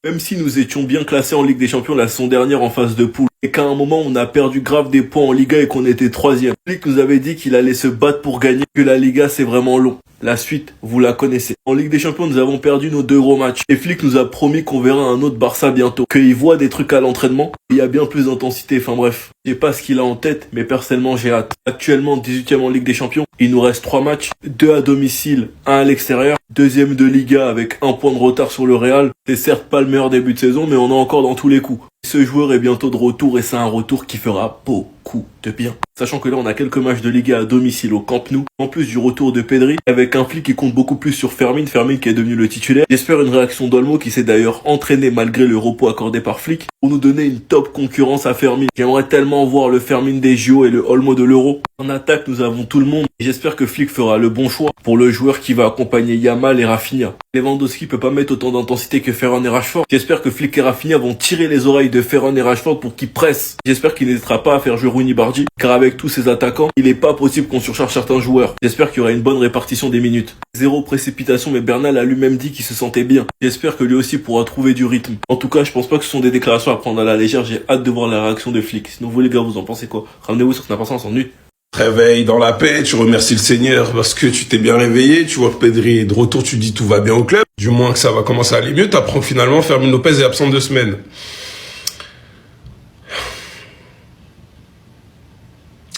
Même si nous étions bien classés en Ligue des Champions la saison dernière en phase de poule, et qu'à un moment on a perdu grave des points en Liga et qu'on était 3e. Flick nous avait dit qu'il allait se battre pour gagner, que la Liga c'est vraiment long. La suite, vous la connaissez. En Ligue des Champions, nous avons perdu nos 2 gros matchs. Et Flick nous a promis qu'on verra un autre Barça bientôt. Qu'il voit des trucs à l'entraînement. Il y a bien plus d'intensité. Enfin bref, je sais pas ce qu'il a en tête, mais personnellement j'ai hâte. Actuellement 18e en Ligue des Champions. Il nous reste 3 matchs. 2 à domicile, 1 à l'extérieur. 2e de Liga avec 1 point de retard sur le Real. C'est certes pas le meilleur début de saison, mais on est encore dans tous les coups. Ce joueur est bientôt de retour et c'est un retour qui fera beaucoup de bien. Sachant que là on a quelques matchs de Liga à domicile au Camp Nou, en plus du retour de Pedri, avec un Flick qui compte beaucoup plus sur Fermin qui est devenu le titulaire. J'espère une réaction d'Olmo qui s'est d'ailleurs entraîné malgré le repos accordé par Flick pour nous donner une top concurrence à Fermin. J'aimerais tellement voir le Fermin des JO et le Olmo de l'Euro. En attaque nous avons tout le monde et j'espère que Flick fera le bon choix pour le joueur qui va accompagner Yamal et Rafinha. Lewandowski peut pas mettre autant d'intensité que Ferran et Rashford. J'espère que Flick et Rafinha vont tirer les oreilles de Ferran et Rashford pour qu'ils pressent. J'espère qu'il n'hésitera pas à faire jouer Rooney Bardi, car avec tous ces attaquants, il est pas possible qu'on surcharge certains joueurs. J'espère qu'il y aura une bonne répartition des minutes. Zéro précipitation, mais Bernal a lui-même dit qu'il se sentait bien. J'espère que lui aussi pourra trouver du rythme. En tout cas, je pense pas que ce sont des déclarations à prendre à la légère. J'ai hâte de voir la réaction de Flick. Sinon vous les gars, vous en pensez quoi? Ramenez-vous sur Snap, on s'ennuie. Réveille dans la paix, tu remercies le Seigneur parce que tu t'es bien réveillé, tu vois que Pedri est de retour, tu dis tout va bien au club, du moins que ça va commencer à aller mieux, t'apprends que finalement Fermin Lopez est absent 2 semaines.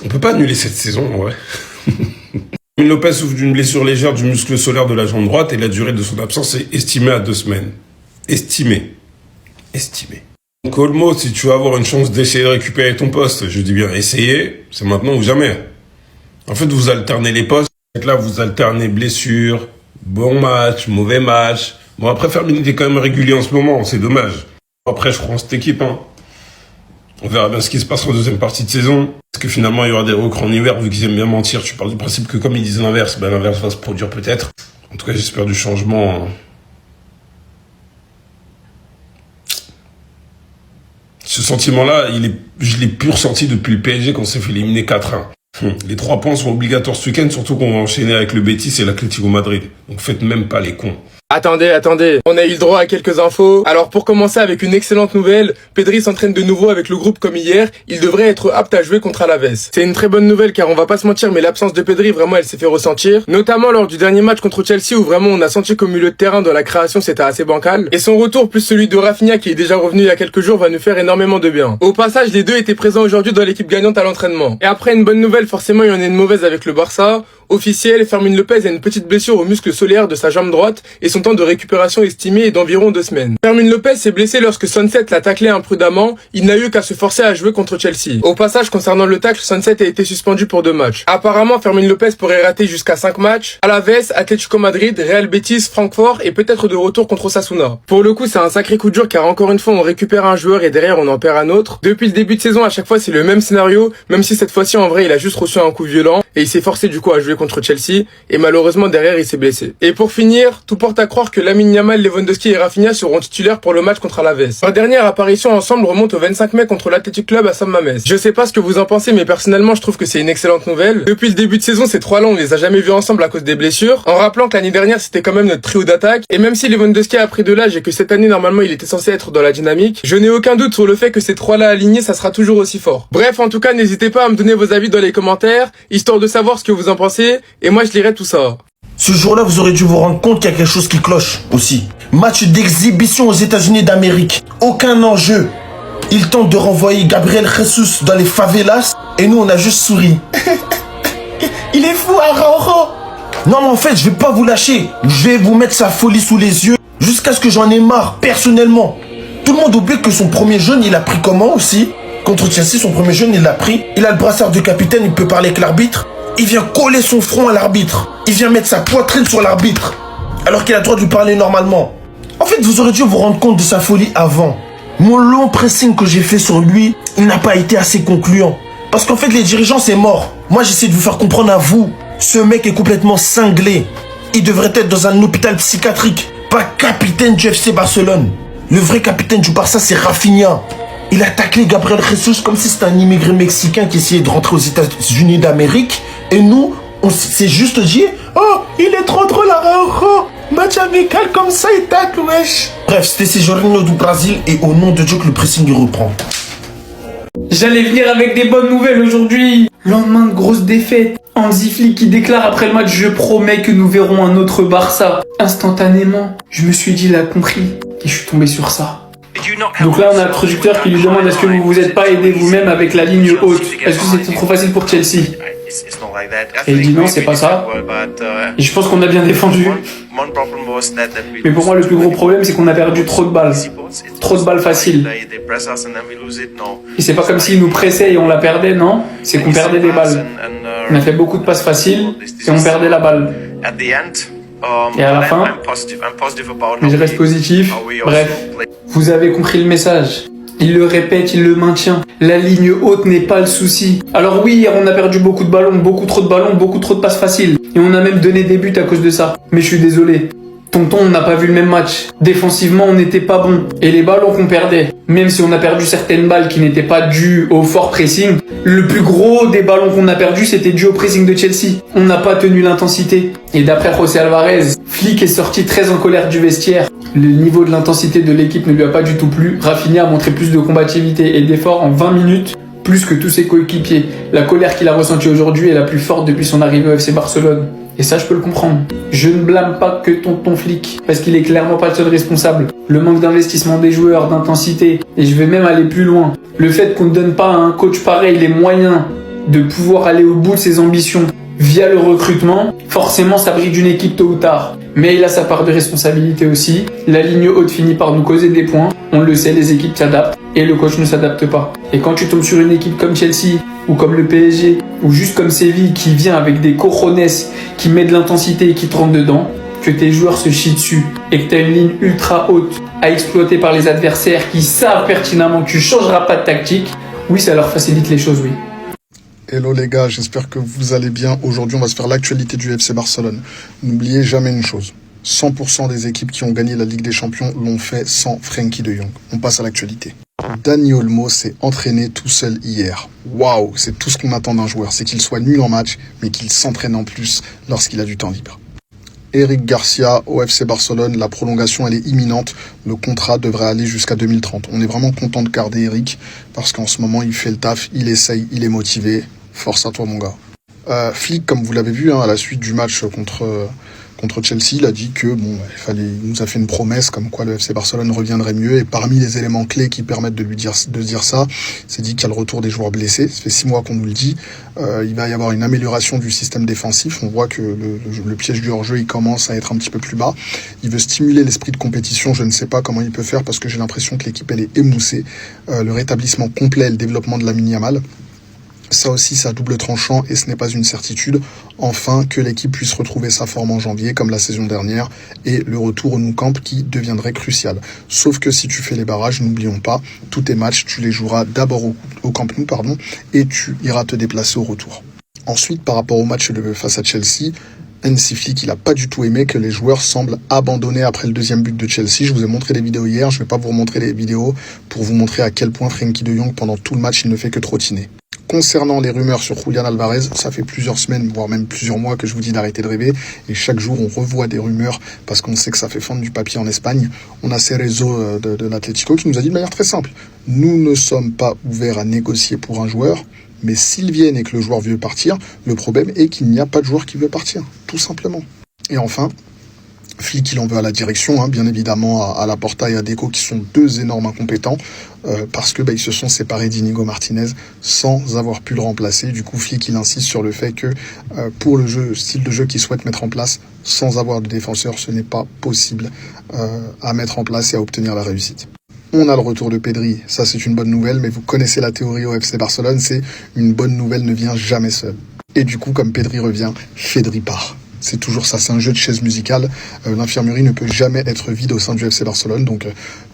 On peut pas annuler cette saison en vrai. Fermin Lopez souffre d'une blessure légère du muscle solaire de la jambe droite et la durée de son absence est estimée à 2 semaines. Estimée. Donc Olmo, si tu veux avoir une chance d'essayer de récupérer ton poste, je dis bien essayer, c'est maintenant ou jamais. En fait, vous alternez les postes. Là, vous alternez blessure, bon match, mauvais match. Bon, après, Fermin est quand même régulier en ce moment, c'est dommage. Après, je crois en cette équipe. On verra bien ce qui se passe en deuxième partie de saison. Est-ce que finalement, il y aura des recrues en hiver, vu qu'ils aiment bien mentir. Tu parles du principe que comme ils disent l'inverse, ben l'inverse va se produire peut-être. En tout cas, j'espère du changement. Ce sentiment-là, je l'ai plus ressenti depuis le PSG quand on s'est fait éliminer 4-1. Les 3 points sont obligatoires ce week-end, surtout qu'on va enchaîner avec le Betis et l'Atlético Madrid. Donc faites même pas les cons. Attendez, on a eu le droit à quelques infos. Alors pour commencer avec une excellente nouvelle, Pedri s'entraîne de nouveau avec le groupe comme hier, il devrait être apte à jouer contre Alaves. C'est une très bonne nouvelle car on va pas se mentir mais l'absence de Pedri vraiment elle s'est fait ressentir, notamment lors du dernier match contre Chelsea où vraiment on a senti qu'au milieu de terrain dans la création c'était assez bancal. Et son retour plus celui de Rafinha qui est déjà revenu il y a quelques jours va nous faire énormément de bien. Au passage les deux étaient présents aujourd'hui dans l'équipe gagnante à l'entraînement. Et après une bonne nouvelle forcément il y en a une mauvaise avec le Barça. Officiel, Fermin Lopez a une petite blessure au muscle solaire de sa jambe droite et son temps de récupération estimé est d'environ 2 semaines. Fermin Lopez s'est blessé lorsque Sunset l'a taclé imprudemment, il n'a eu qu'à se forcer à jouer contre Chelsea. Au passage, concernant le tacle, Sunset a été suspendu pour 2 matchs. Apparemment, Fermin Lopez pourrait rater jusqu'à 5 matchs. Alaves, Atlético Madrid, Real Betis, Francfort et peut-être de retour contre Osasuna. Pour le coup, c'est un sacré coup dur car encore une fois, on récupère un joueur et derrière on en perd un autre. Depuis le début de saison, à chaque fois, c'est le même scénario, même si cette fois-ci, en vrai, il a juste reçu un coup violent et il s'est forcé du coup à jouer contre Chelsea et malheureusement derrière il s'est blessé. Et pour finir, tout porte à croire que Lamine Yamal, Lewandowski et Rafinha seront titulaires pour le match contre Alaves. Leur dernière apparition ensemble remonte au 25 mai contre l'Athletic Club à San Mamés. Je sais pas ce que vous en pensez mais personnellement je trouve que c'est une excellente nouvelle. Depuis le début de saison, ces 3-là on les a jamais vus ensemble à cause des blessures, en rappelant que l'année dernière c'était quand même notre trio d'attaque et même si Lewandowski a pris de l'âge et que cette année normalement il était censé être dans la dynamique, je n'ai aucun doute sur le fait que ces 3-là alignés ça sera toujours aussi fort. Bref, en tout cas n'hésitez pas à me donner vos avis dans les commentaires, histoire de savoir ce que vous en pensez et moi je lirai tout ça. Ce jour-là, vous aurez dû vous rendre compte qu'il y a quelque chose qui cloche aussi. Match d'exhibition aux États-Unis d'Amérique. Aucun enjeu. Il tente de renvoyer Gabriel Jesus dans les favelas et nous, on a juste souri. Il est fou, Araujo. Non, mais en fait, je vais pas vous lâcher. Je vais vous mettre sa folie sous les yeux jusqu'à ce que j'en ai marre, personnellement. Tout le monde oublie que son premier jaune, il a pris comment aussi? Contre Chelsea, son premier jaune, il l'a pris. Il a le brassard de capitaine, il peut parler avec l'arbitre. Il vient coller son front à l'arbitre. Il vient mettre sa poitrine sur l'arbitre. Alors qu'il a le droit de lui parler normalement. En fait, vous aurez dû vous rendre compte de sa folie avant. Mon long pressing que j'ai fait sur lui, il n'a pas été assez concluant. Parce qu'en fait, les dirigeants, c'est mort. Moi, j'essaie de vous faire comprendre à vous. Ce mec est complètement cinglé. Il devrait être dans un hôpital psychiatrique. Pas capitaine du FC Barcelone. Le vrai capitaine du Barça, c'est Rafinha. Il a taclé Gabriel Jesus comme si c'était un immigré mexicain qui essayait de rentrer aux États-Unis d'Amérique. Et nous, on s'est juste dit, oh, il est trop drôle, Araujo. Match amical comme ça, il tacle, wesh. Bref, c'était Cejorino du Brésil et au nom de Dieu que le pressing reprend. J'allais venir avec des bonnes nouvelles aujourd'hui. Lendemain de grosse défaite, Hansi Flick qui déclare après le match: je promets que nous verrons un autre Barça. Instantanément, je me suis dit, il a compris. Et je suis tombé sur ça. Donc là, on a le traducteur qui lui demande: est-ce que vous vous êtes pas aidé vous-même avec la ligne haute? Est-ce que c'était trop facile pour Chelsea? Et il dit non, c'est pas ça. Et je pense qu'on a bien défendu. Mais pour moi, le plus gros problème, c'est qu'on a perdu trop de balles. Trop de balles faciles. Et c'est pas comme s'ils nous pressaient et on la perdait, non. C'est qu'on perdait des balles. On a fait beaucoup de passes faciles et on perdait la balle. Et à la fin, mais je reste positif. Bref, vous avez compris le message. Il le répète, il le maintient. La ligne haute n'est pas le souci. Alors oui, hier on a perdu beaucoup de ballons, beaucoup trop de passes faciles. Et on a même donné des buts à cause de ça. Mais je suis désolé. Tonton, on n'a pas vu le même match. Défensivement, on n'était pas bon. Et les ballons qu'on perdait, même si on a perdu certaines balles qui n'étaient pas dues au fort pressing, le plus gros des ballons qu'on a perdu, c'était dû au pressing de Chelsea. On n'a pas tenu l'intensité. Et d'après José Alvarez, Flick est sorti très en colère du vestiaire. Le niveau de l'intensité de l'équipe ne lui a pas du tout plu. Rafinha a montré plus de combativité et d'effort en 20 minutes, plus que tous ses coéquipiers. La colère qu'il a ressentie aujourd'hui est la plus forte depuis son arrivée au FC Barcelone. Et ça, je peux le comprendre. Je ne blâme pas que tonton Flick, parce qu'il est clairement pas le seul responsable. Le manque d'investissement des joueurs, d'intensité, et je vais même aller plus loin. Le fait qu'on ne donne pas à un coach pareil les moyens de pouvoir aller au bout de ses ambitions via le recrutement, forcément ça bride une équipe tôt ou tard. Mais il a sa part de responsabilité aussi. La ligne haute finit par nous causer des points. On le sait, les équipes s'adaptent et le coach ne s'adapte pas. Et quand tu tombes sur une équipe comme Chelsea ou comme le PSG ou juste comme Séville qui vient avec des cojones, qui met de l'intensité et qui te rentre dedans, que tes joueurs se chient dessus et que tu as une ligne ultra haute à exploiter par les adversaires qui savent pertinemment que tu changeras pas de tactique, oui, ça leur facilite les choses, oui. Hello les gars, j'espère que vous allez bien. Aujourd'hui, on va se faire l'actualité du FC Barcelone. N'oubliez jamais une chose. 100% des équipes qui ont gagné la Ligue des Champions l'ont fait sans Frenkie de Jong. On passe à l'actualité. Dani Olmo s'est entraîné tout seul hier. Waouh, c'est tout ce qu'on attend d'un joueur. C'est qu'il soit nul en match, mais qu'il s'entraîne en plus lorsqu'il a du temps libre. Eric Garcia au FC Barcelone, la prolongation elle est imminente. Le contrat devrait aller jusqu'à 2030. On est vraiment content de garder Eric parce qu'en ce moment il fait le taf, il essaye, il est motivé. Force à toi mon gars. Flick, comme vous l'avez vu à la suite du match contre Chelsea, il a dit que il nous a fait une promesse comme quoi le FC Barcelone reviendrait mieux. Et parmi les éléments clés qui permettent de dire ça, c'est dit qu'il y a le retour des joueurs blessés. Ça fait 6 mois qu'on nous le dit. Il va y avoir une amélioration du système défensif. On voit que le piège du hors-jeu il commence à être un petit peu plus bas. Il veut stimuler l'esprit de compétition. Je ne sais pas comment il peut faire parce que j'ai l'impression que l'équipe elle est émoussée. Le rétablissement complet, le développement de Lamine Yamal. Ça aussi, c'est à double tranchant et ce n'est pas une certitude. Enfin, que l'équipe puisse retrouver sa forme en janvier, comme la saison dernière, et le retour au Nou Camp qui deviendrait crucial. Sauf que si tu fais les barrages, n'oublions pas, tous tes matchs, tu les joueras d'abord au Camp Nou, et tu iras te déplacer au retour. Ensuite, par rapport au match face à Chelsea, Hansi Flick, il n'a pas du tout aimé que les joueurs semblent abandonnés après le deuxième but de Chelsea. Je vous ai montré des vidéos hier, je ne vais pas vous remontrer les vidéos pour vous montrer à quel point Frenkie de Jong, pendant tout le match, il ne fait que trottiner. Concernant les rumeurs sur Julián Alvarez, ça fait plusieurs semaines, voire même plusieurs mois que je vous dis d'arrêter de rêver. Et chaque jour, on revoit des rumeurs parce qu'on sait que ça fait fendre du papier en Espagne. On a Cerezo de l'Atlético qui nous a dit de manière très simple. Nous ne sommes pas ouverts à négocier pour un joueur, mais s'ils viennent et que le joueur veut partir, le problème est qu'il n'y a pas de joueur qui veut partir, tout simplement. Et enfin, Flick, il en veut à la direction, bien évidemment à Laporta et à Deco qui sont deux énormes incompétents parce que ils se sont séparés d'Inigo Martinez sans avoir pu le remplacer. Du coup, Flick, il insiste sur le fait que pour le style de jeu qu'il souhaite mettre en place, sans avoir de défenseur, ce n'est pas possible à mettre en place et à obtenir la réussite. On a le retour de Pedri, ça c'est une bonne nouvelle, mais vous connaissez la théorie au FC Barcelone, c'est une bonne nouvelle ne vient jamais seule. Et du coup, comme Pedri revient, Pedri part. C'est toujours ça, c'est un jeu de chaise musicale. L'infirmerie ne peut jamais être vide au sein du FC Barcelone, donc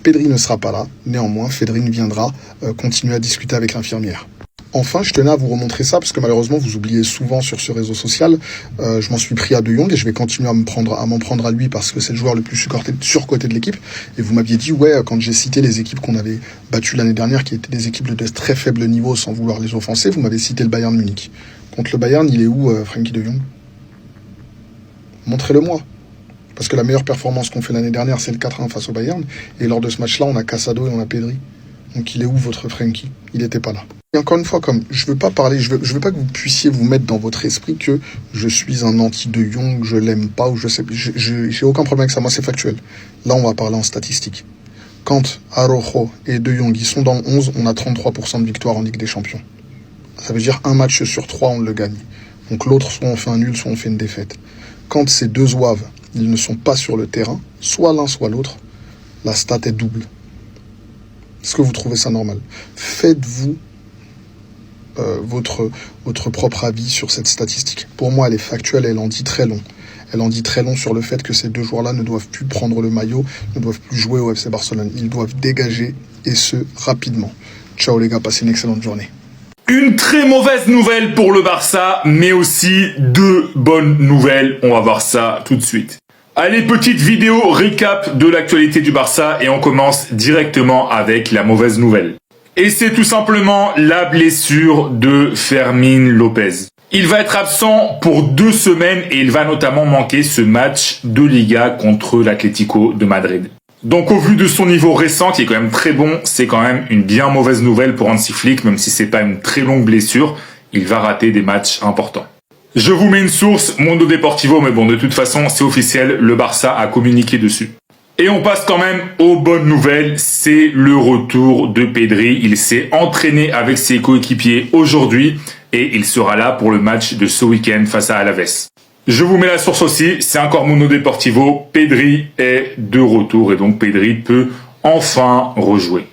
Pedri ne sera pas là. Néanmoins, Pedri viendra continuer à discuter avec l'infirmière. Enfin, je tenais à vous remontrer ça, parce que malheureusement, vous oubliez souvent sur ce réseau social. Je m'en suis pris à De Jong et je vais continuer à m'en prendre à lui parce que c'est le joueur le plus surcoté de l'équipe. Et vous m'aviez dit, quand j'ai cité les équipes qu'on avait battues l'année dernière, qui étaient des équipes de très faible niveau sans vouloir les offenser, vous m'avez cité le Bayern Munich. Contre le Bayern, il est où, Frenkie de Jong ? Montrez-le-moi. Parce que la meilleure performance qu'on fait l'année dernière, c'est le 4-1 face au Bayern. Et lors de ce match-là, on a Casado et on a Pedri. Donc il est où votre Frenkie? Il n'était pas là. Et encore une fois, comme je veux pas parler, je veux pas que vous puissiez vous mettre dans votre esprit que je suis un anti de Jong, je l'aime pas ou je sais, j'ai aucun problème avec ça. Moi, c'est factuel. Là, on va parler en statistiques. Quand Araujo et De Jong ils sont dans le 11, on a 33% de victoire en Ligue des Champions. Ça veut dire un match sur 3, on le gagne. Donc l'autre, soit on fait un nul, soit on fait une défaite. Quand ces deux zouaves, ils ne sont pas sur le terrain, soit l'un, soit l'autre, la stat est double. Est-ce que vous trouvez ça normal? Faites-vous votre propre avis sur cette statistique. Pour moi, elle est factuelle, elle en dit très long. Elle en dit très long sur le fait que ces deux joueurs-là ne doivent plus prendre le maillot, ne doivent plus jouer au FC Barcelone. Ils doivent dégager, et ce, rapidement. Ciao les gars, passez une excellente journée. Une très mauvaise nouvelle pour le Barça, mais aussi deux bonnes nouvelles. On va voir ça tout de suite. Allez, petite vidéo récap de l'actualité du Barça et on commence directement avec la mauvaise nouvelle. Et c'est tout simplement la blessure de Fermín López. Il va être absent pour 2 semaines et il va notamment manquer ce match de Liga contre l'Atlético de Madrid. Donc au vu de son niveau récent, qui est quand même très bon, c'est quand même une bien mauvaise nouvelle pour Hansi Flick, même si c'est pas une très longue blessure, il va rater des matchs importants. Je vous mets une source, Mundo Deportivo, mais bon, de toute façon, c'est officiel, le Barça a communiqué dessus. Et on passe quand même aux bonnes nouvelles, c'est le retour de Pedri. Il s'est entraîné avec ses coéquipiers aujourd'hui et il sera là pour le match de ce week-end face à Alaves. Je vous mets la source aussi, c'est encore Mundo Deportivo, Pedri est de retour et donc Pedri peut enfin rejouer.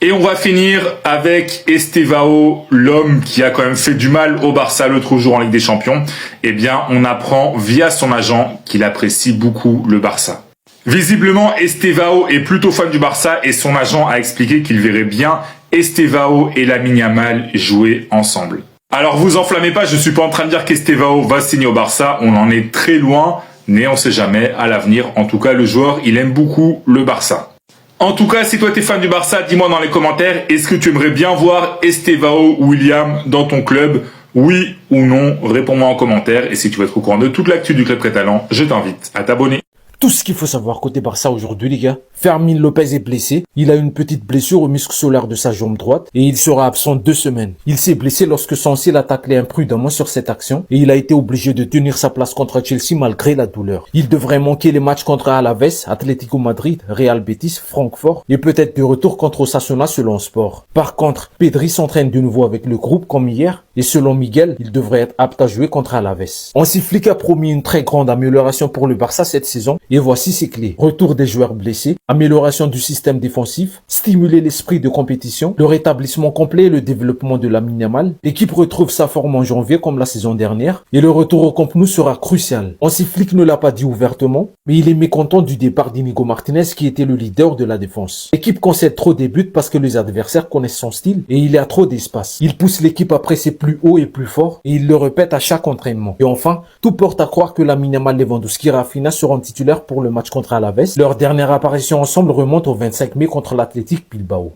Et on va finir avec Estevao, l'homme qui a quand même fait du mal au Barça l'autre jour en Ligue des Champions. Eh bien, on apprend via son agent qu'il apprécie beaucoup le Barça. Visiblement, Estevao est plutôt fan du Barça et son agent a expliqué qu'il verrait bien Estevao et Lamine Yamal jouer ensemble. Alors vous enflammez pas, je suis pas en train de dire qu'Estevao va signer au Barça, on en est très loin, mais on sait jamais à l'avenir. En tout cas, le joueur, il aime beaucoup le Barça. En tout cas, si toi t'es fan du Barça, dis-moi dans les commentaires, est-ce que tu aimerais bien voir Estevao William dans ton club? Oui ou non? Réponds-moi en commentaire. Et si tu veux être au courant de toute l'actu du club catalan, je t'invite à t'abonner. Tout ce qu'il faut savoir côté Barça aujourd'hui, les gars. Fermín López est blessé. Il a une petite blessure au muscle solaire de sa jambe droite et il sera absent 2 semaines. Il s'est blessé lorsque Sansi l'a taclé imprudemment sur cette action et il a été obligé de tenir sa place contre Chelsea malgré la douleur. Il devrait manquer les matchs contre Alaves, Atlético Madrid, Real Betis, Francfort et peut-être de retour contre Osasuna selon Sport. Par contre, Pedri s'entraîne de nouveau avec le groupe comme hier et selon Miguel, il devrait être apte à jouer contre Alaves. Hansi Flick a promis une très grande amélioration pour le Barça cette saison et voici ses clés. Retour des joueurs blessés, amélioration du système défensif, stimuler l'esprit de compétition, le rétablissement complet et le développement de Lamine Yamal. L'équipe retrouve sa forme en janvier comme la saison dernière et le retour au Camp Nou sera crucial. Hansi Flick ne l'a pas dit ouvertement, mais il est mécontent du départ d'Inigo Martinez qui était le leader de la défense. L'équipe concède trop des buts parce que les adversaires connaissent son style et il y a trop d'espace. Il pousse l'équipe à presser plus haut et plus fort et il le répète à chaque entraînement. Et enfin, tout porte à croire que Lamine Yamal, Lewandowski et Rafinha seront titulaires pour le match contre Alaves. Leur dernière apparition ensemble remonte au 25 mai contre l'Athletic Bilbao.